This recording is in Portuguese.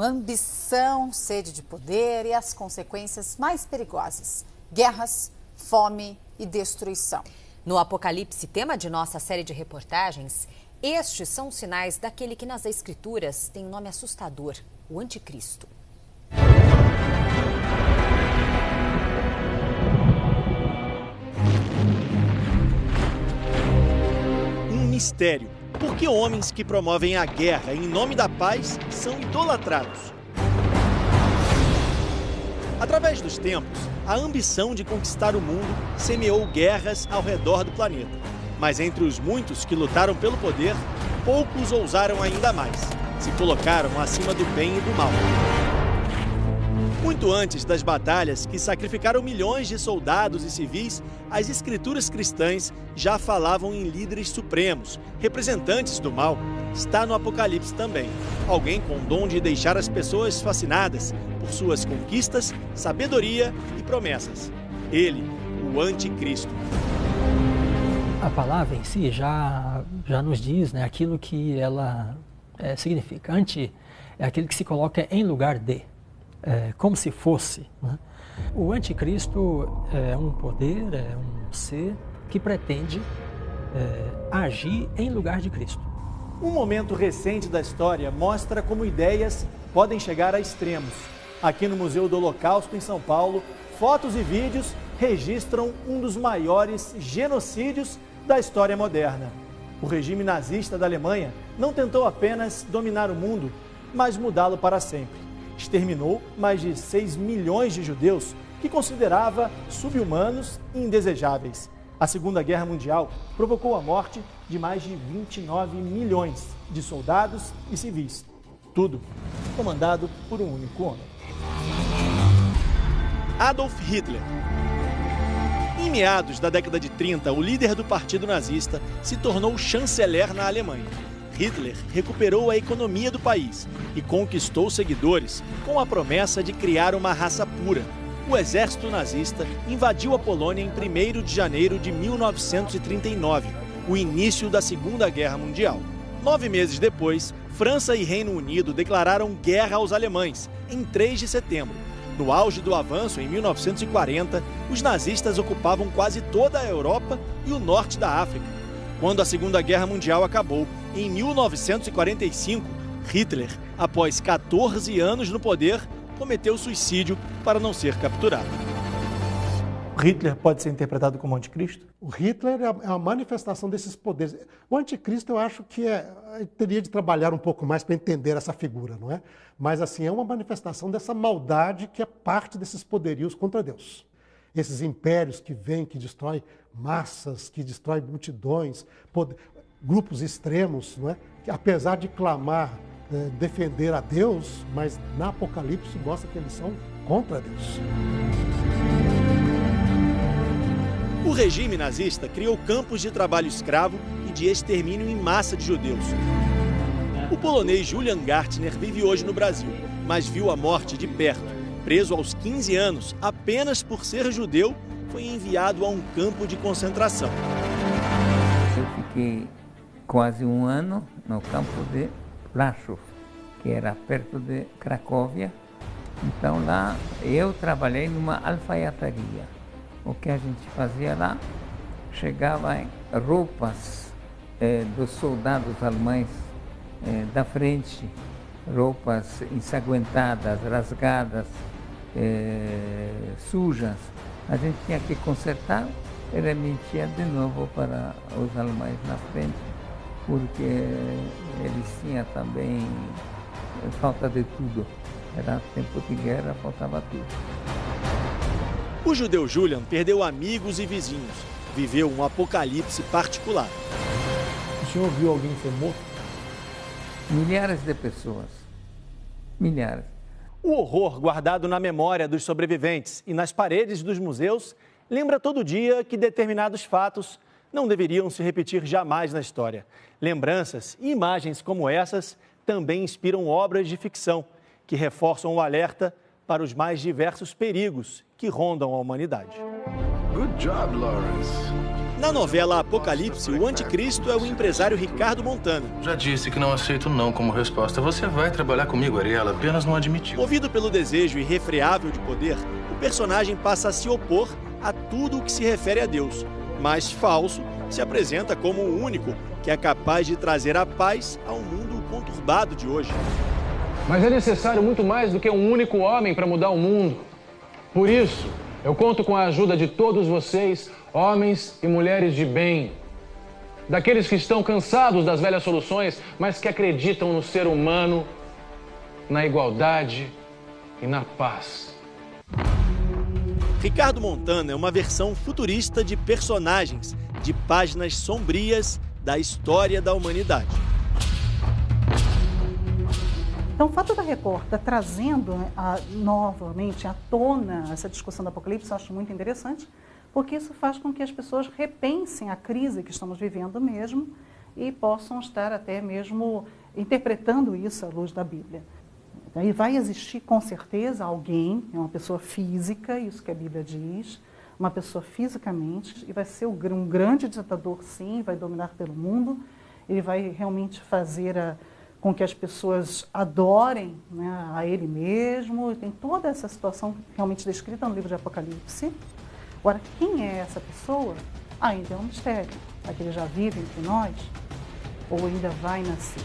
Ambição, sede de poder e as consequências mais perigosas: guerras, fome e destruição. No Apocalipse, tema de nossa série de reportagens, estes são os sinais daquele que nas Escrituras tem um nome assustador: o Anticristo. Um mistério. Por que homens que promovem a guerra em nome da paz são idolatrados? Através dos tempos, a ambição de conquistar o mundo semeou guerras ao redor do planeta. Mas entre os muitos que lutaram pelo poder, poucos ousaram ainda mais. Se colocaram acima do bem e do mal. Muito antes das batalhas que sacrificaram milhões de soldados e civis, as escrituras cristãs já falavam em líderes supremos, representantes do mal. Está no Apocalipse também. Alguém com o dom de deixar as pessoas fascinadas por suas conquistas, sabedoria e promessas. Ele, o Anticristo. A palavra em si já nos diz, né, aquilo que ela significa. Anti é aquele que se coloca em lugar de. Como se fosse, né? O anticristo é um poder, é um ser que pretende agir em lugar de Cristo. Um momento recente da história mostra como ideias podem chegar a extremos. Aqui no Museu do Holocausto, em São Paulo, fotos e vídeos registram um dos maiores genocídios da história moderna. O regime nazista da Alemanha não tentou apenas dominar o mundo, mas mudá-lo para sempre. Exterminou mais de 6 milhões de judeus que considerava subhumanos e indesejáveis. A Segunda Guerra Mundial provocou a morte de mais de 29 milhões de soldados e civis. Tudo comandado por um único homem. Adolf Hitler. Em meados da década de 30, o líder do partido nazista se tornou chanceler na Alemanha. Hitler recuperou a economia do país e conquistou seguidores com a promessa de criar uma raça pura. O exército nazista invadiu a Polônia em 1º de janeiro de 1939, o início da Segunda Guerra Mundial. 9 meses depois, França e Reino Unido declararam guerra aos alemães, em 3 de setembro. No auge do avanço, em 1940, os nazistas ocupavam quase toda a Europa e o norte da África. Quando a Segunda Guerra Mundial acabou, em 1945, Hitler, após 14 anos no poder, cometeu suicídio para não ser capturado. Hitler pode ser interpretado como anticristo? O Hitler é a manifestação desses poderes. O anticristo, eu acho que teria de trabalhar um pouco mais para entender essa figura, não é? Mas, assim, é uma manifestação dessa maldade que é parte desses poderios contra Deus. Esses impérios que vêm, que destroem massas, que destroem multidões, grupos extremos, não é? Que, apesar de clamar, defender a Deus, mas na Apocalipse mostra que eles são contra Deus. O regime nazista criou campos de trabalho escravo e de extermínio em massa de judeus. O polonês Julian Gartner vive hoje no Brasil, mas viu a morte de perto. Preso aos 15 anos, apenas por ser judeu, foi enviado a um campo de concentração. Eu fiquei quase um ano no campo de Plaszów, que era perto de Cracóvia. Então lá eu trabalhei numa alfaiataria. O que a gente fazia lá, chegava em roupas dos soldados alemães da frente, roupas ensanguentadas, rasgadas, sujas. A gente tinha que consertar e remitia de novo para os alemães na frente, porque eles tinham também falta de tudo. Era tempo de guerra, faltava tudo. O judeu Julian perdeu amigos e vizinhos. Viveu um apocalipse particular. O senhor viu alguém ser morto? Milhares de pessoas. Milhares. O horror guardado na memória dos sobreviventes e nas paredes dos museus lembra todo dia que determinados fatos não deveriam se repetir jamais na história. Lembranças e imagens como essas também inspiram obras de ficção que reforçam o alerta para os mais diversos perigos que rondam a humanidade. Good job, Lawrence. Na novela Apocalipse, o anticristo é o empresário Ricardo Montana. Já disse que não aceito não como resposta. Você vai trabalhar comigo, Ariela, apenas não admitiu. Movido pelo desejo irrefreável de poder, o personagem passa a se opor a tudo o que se refere a Deus. Mas falso, se apresenta como o único que é capaz de trazer a paz ao mundo conturbado de hoje. Mas é necessário muito mais do que um único homem para mudar o mundo. Por isso, eu conto com a ajuda de todos vocês, homens e mulheres de bem. Daqueles que estão cansados das velhas soluções, mas que acreditam no ser humano, na igualdade e na paz. Ricardo Montana é uma versão futurista de personagens, de páginas sombrias da história da humanidade. Então, o fato da Record estar trazendo novamente à tona essa discussão do Apocalipse, eu acho muito interessante, porque isso faz com que as pessoas repensem a crise que estamos vivendo mesmo e possam estar até mesmo interpretando isso à luz da Bíblia. Aí vai existir, com certeza, alguém, uma pessoa física, isso que a Bíblia diz, uma pessoa fisicamente, e vai ser um grande ditador, sim, vai dominar pelo mundo, ele vai realmente fazer com que as pessoas adorem, né, a ele mesmo. Tem toda essa situação realmente descrita no livro de Apocalipse. Agora, quem é essa pessoa? Ainda é um mistério. Será que ele já vive entre nós? Ou ainda vai nascer?